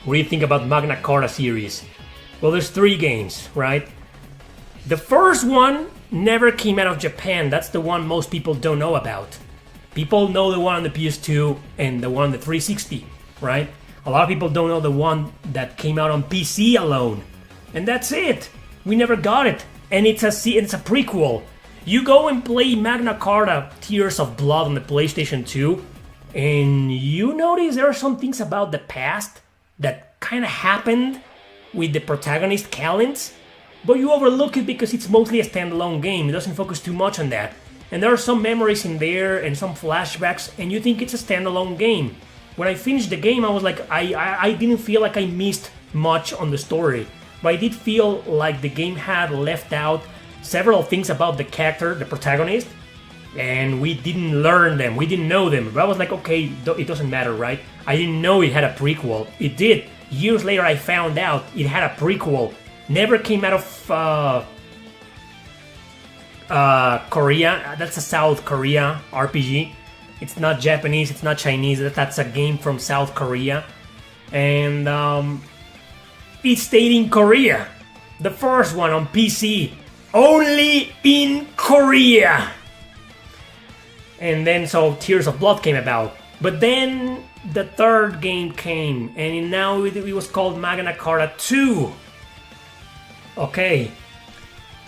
What do you think about Magna Carta series? Well, there's 3 games, right? The first one never came out of Japan. That's the one most people don't know about. People know the one on the PS2 and the one on the 360, right? A lot of people don't know the one that came out on PC alone. And that's it. We never got it. And it's a prequel. You go and play Magna Carta Tears of Blood on the PlayStation 2, and you notice there are some things about the past that kind of happened with the protagonist Callens, but you overlook it because it's mostly a standalone game. It doesn't focus too much on that. And there are some memories in there and some flashbacks, and you think it's a standalone game. When I finished the game, I was like, I didn't feel like I missed much on the story, but I did feel like the game had left out several things about the character, the protagonist, and we didn't learn them, we didn't know them. But I was like, okay, it doesn't matter, right? I didn't know it had a prequel. It did. Years later, I found out it had a prequel. Never came out of Korea. That's a South Korea RPG. It's not Japanese, it's not Chinese. That's a game from South Korea. And it stayed in Korea. The first one on PC. Only in Korea. And then so Tears of Blood came about. But then the third game came, and now it was called Magna Carta 2. Okay.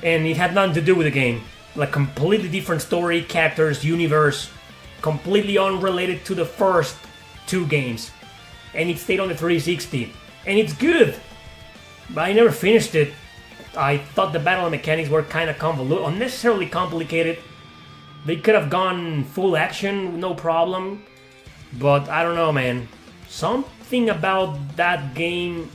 And it had nothing to do with the game. Like completely different story, characters, universe, completely unrelated to the first 2 games. And it stayed on the 360. And it's good. But I never finished it. I thought the battle mechanics were kind of unnecessarily complicated. They could have gone full action, no problem. But I don't know, man. Something about that game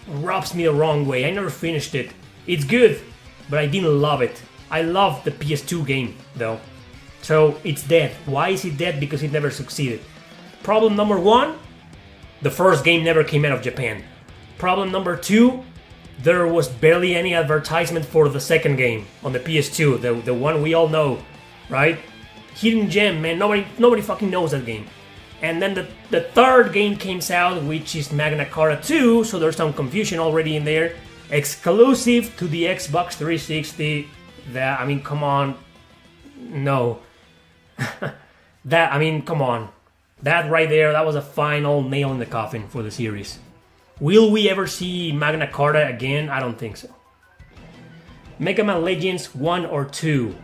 rubs me the wrong way. I never finished it. It's good, but I didn't love it. I loved the PS2 game, though. So it's dead. Why is it dead? Because it never succeeded. Problem number 1, the first game never came out of Japan. Problem number 2, there was barely any advertisement for the second game on the PS2, the one we all know, right? Hidden gem, man, nobody fucking knows that game. And then the third game came out, which is Magna Carta 2, so there's some confusion already in there. Exclusive to the Xbox 360. That, I mean, come on. No. Come on. That right there, that was a final nail in the coffin for the series. Will we ever see Magna Carta again? I don't think so. Mega Man Legends 1 or 2?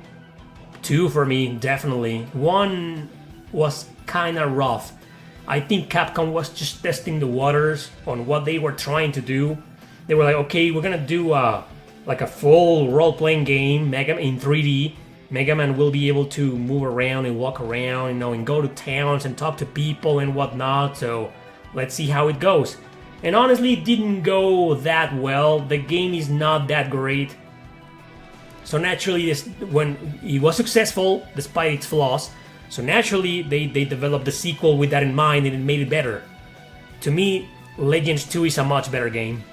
2 for me, definitely. 1 was kinda rough. I think Capcom was just testing the waters on what they were trying to do. They were like, okay, we're gonna do like a full role-playing game, in 3D. Mega Man will be able to move around and walk around, and go to towns and talk to people and whatnot. So let's see how it goes. And honestly, it didn't go that well. The game is not that great. So naturally, when it was successful, despite its flaws, so naturally they developed the sequel with that in mind, and it made it better. To me, Legends 2 is a much better game.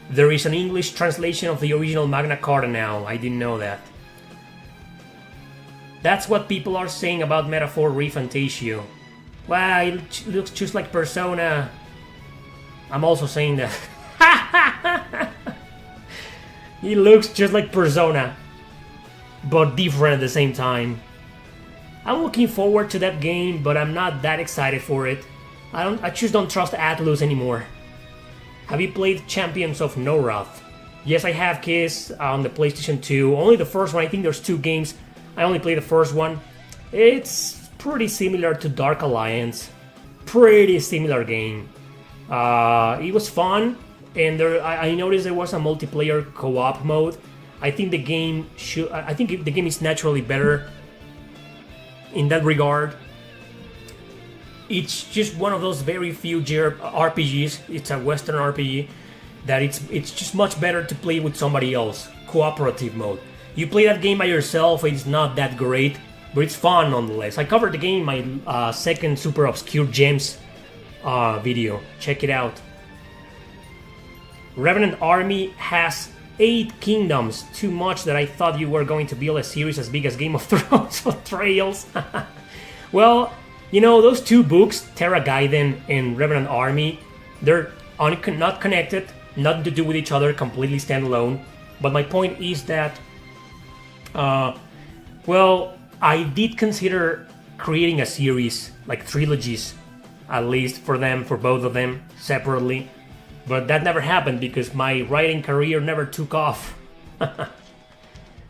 There is an English translation of the original Magna Carta now. I didn't know that. That's what people are saying about Metaphor Refantasio. Wow, it looks just like Persona. I'm also saying that. He looks just like Persona, but different at the same time. I'm looking forward to that game, but I'm not that excited for it. I just don't trust Atlus anymore. Have you played Champions of Norrath? Yes, I have, Kiss, on the PlayStation 2. Only the first one. I think there's 2 games. I only played the first one. It's pretty similar to Dark Alliance. Pretty similar game. It was fun, and I noticed there was a multiplayer co-op mode. I think the game is naturally better in that regard. It's just one of those very few RPGs. It's a Western RPG that it's just much better to play with somebody else. Cooperative mode. You play that game by yourself, it's not that great, but it's fun nonetheless. I covered the game in my second Super Obscure Gems video. Check it out. Revenant Army has 8 kingdoms. Too much that I thought you were going to build a series as big as Game of Thrones or Trails. Well, You know, those two books, Terra Gaiden and Revenant Army, they're not connected, nothing to do with each other, completely standalone. But my point is that, well, I did consider creating a series, like trilogies, at least for them, for both of them, separately. But that never happened because my writing career never took off.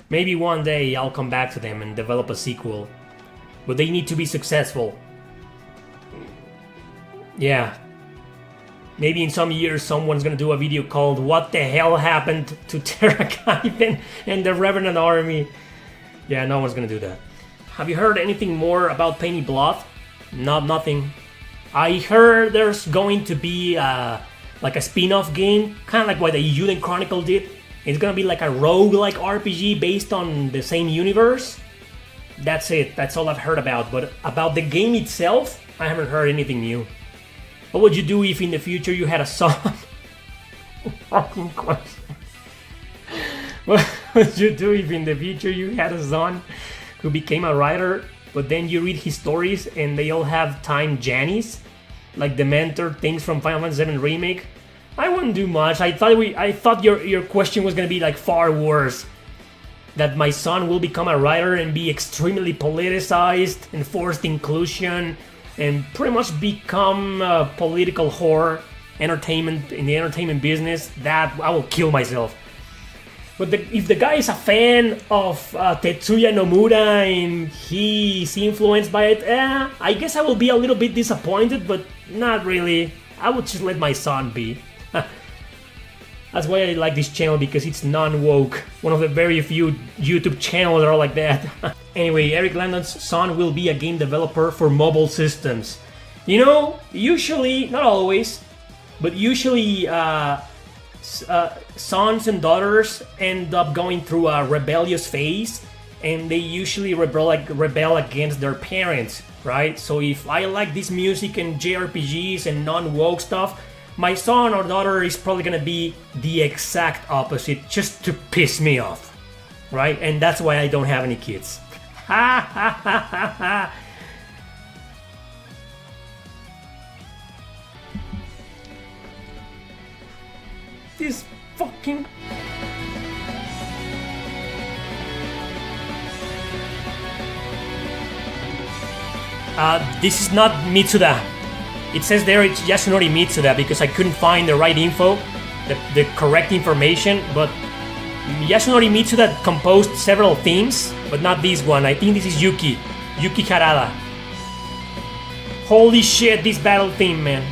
Maybe one day I'll come back to them and develop a sequel. But they need to be successful. Yeah. Maybe in some years someone's gonna do a video called "What the hell happened to Terra Gaiden and the Revenant Army?" Yeah, no one's gonna do that. Have you heard anything more about Penny Blood? Nothing. I heard there's going to be like a spin-off game, kind of like what the Yuden Chronicle did. It's gonna be like a roguelike RPG based on the same universe. That's it. That's all I've heard about. But about the game itself, I haven't heard anything new. What would you do if in the future you had a son? Fucking question. What would you do if in the future you had a son who became a writer, but then you read his stories and they all have time Jannies? Like the mentor things from Final Fantasy VII Remake? I wouldn't do much. I thought your question was gonna be like far worse. That my son will become a writer and be extremely politicized, enforced inclusion, and pretty much become a political whore, entertainment in the entertainment business. That I will kill myself. But if the guy is a fan of Tetsuya Nomura and he's influenced by it, I guess I will be a little bit disappointed, but not really. I would just let my son be. That's why I like this channel, because it's non-woke. One of the very few YouTube channels that are like that. Anyway, Erick Landon's son will be a game developer for mobile systems. You know, usually, not always, but usually sons and daughters end up going through a rebellious phase, and they usually rebel against their parents, right? So if I like this music and JRPGs and non-woke stuff, my son or daughter is probably gonna be the exact opposite, just to piss me off, right? And that's why I don't have any kids. Ha ha ha ha ha. This fucking... this is not Mitsuda. It says there it's Yasunori Mitsuda because I couldn't find the right info, the correct information, but Yasunori Mitsuda composed several themes, but not this one. I think this is Yuki Harada. Holy shit, this battle theme, man.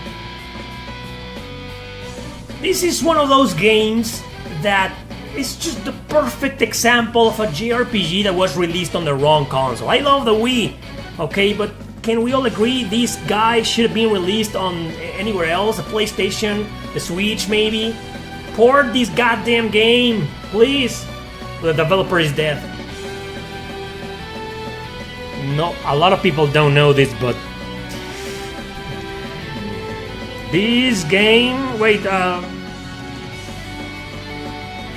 This is one of those games that is just the perfect example of a JRPG that was released on the wrong console. I love the Wii, okay, but can we all agree this guy should have been released on anywhere else? A PlayStation, the Switch maybe? Port this goddamn game, please. The developer is dead. No, a lot of people don't know this, but this game, wait,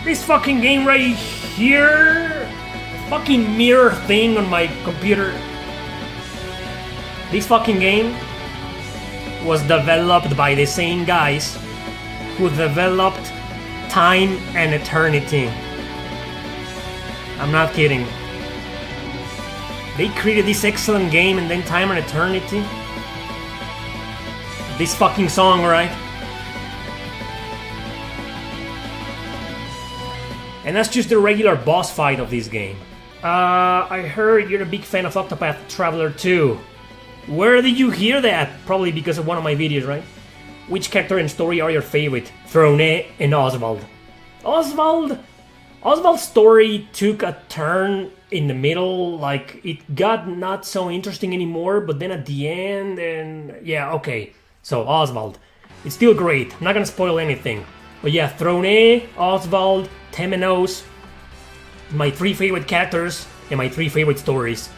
this fucking game right here, fucking mirror thing on my computer. This fucking game was developed by the same guys who developed Time and Eternity. I'm not kidding. They created this excellent game and then Time and Eternity. This fucking song, right? And that's just the regular boss fight of this game. I heard you're a big fan of Octopath Traveler 2. Where did you hear that? Probably because of one of my videos, right? Which character and story are your favorite? Throne and Oswald. Oswald's story took a turn in the middle, like it got not so interesting anymore, but then at the end, and yeah, okay. So Oswald, it's still great. I'm not gonna spoil anything. But yeah, Throne, Oswald, Temenos, my three favorite characters and my three favorite stories.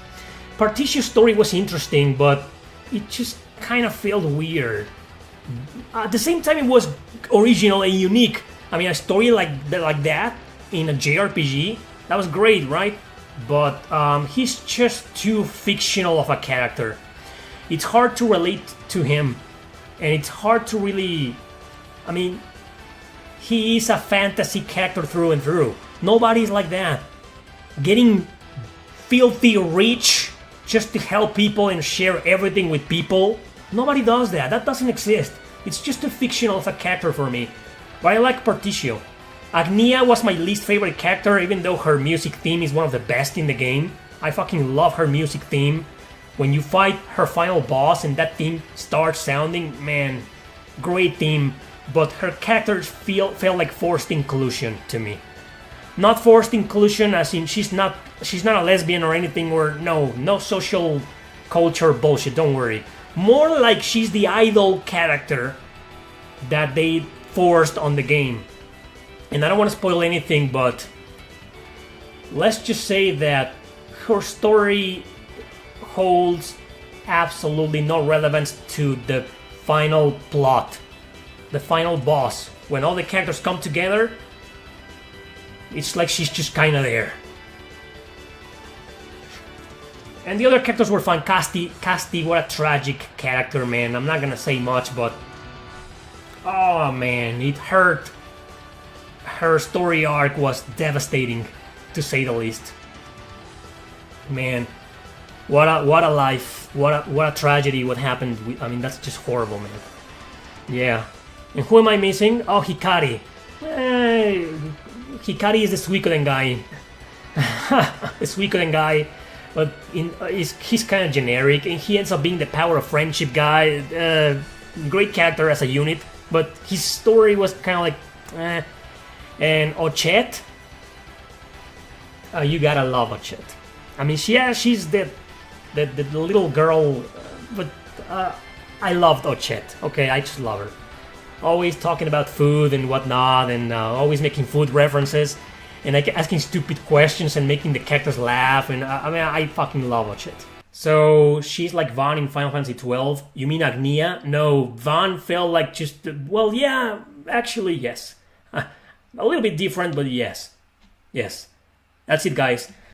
Partitio's story was interesting, but it just kind of felt weird. At the same time, it was original and unique. I mean, a story like that in a JRPG, that was great, right? But he's just too fictional of a character. it's hard to relate to him, and it's hard to really, I mean, he is a fantasy character through and through. Nobody's like that. Getting filthy rich just to help people and share everything with people. Nobody does that. That doesn't exist. It's just a fiction of a character for me. But I like Particio. Agnia was my least favorite character, even though her music theme is one of the best in the game. I fucking love her music theme. When you fight her final boss and that theme starts sounding, man, great theme. But her characters felt like forced inclusion to me. Not forced inclusion as in she's not a lesbian or anything, or no social culture bullshit, don't worry. More like she's the idol character that they forced on the game. And I don't want to spoil anything, but let's just say that her story holds absolutely no relevance to the final plot, the final boss. When all the characters come together, it's like she's just kind of there. And the other characters were fun. Casti, what a tragic character, man. I'm not gonna say much, but oh man, it hurt. Her story arc was devastating, to say the least. Man, what a life, what a tragedy. What happened? I mean, that's just horrible, man. Yeah. And who am I missing? Oh, Hikari. Hikari is the Suikoden guy. The Suikoden guy, but he's kind of generic, and he ends up being the power of friendship guy. Great character as a unit, but his story was kind of like. And Ochette, you gotta love Ochette. I mean, she's the little girl, but I loved Ochette. Okay, I just love her. Always talking about food and whatnot, and always making food references, and like asking stupid questions and making the characters laugh. And I mean, I fucking love Ochette. So she's like Vaughn in Final Fantasy XII. You mean Agnia? No, Vaughn felt like just well, yeah, actually yes. A little bit different, but yes. Yes. That's it, guys.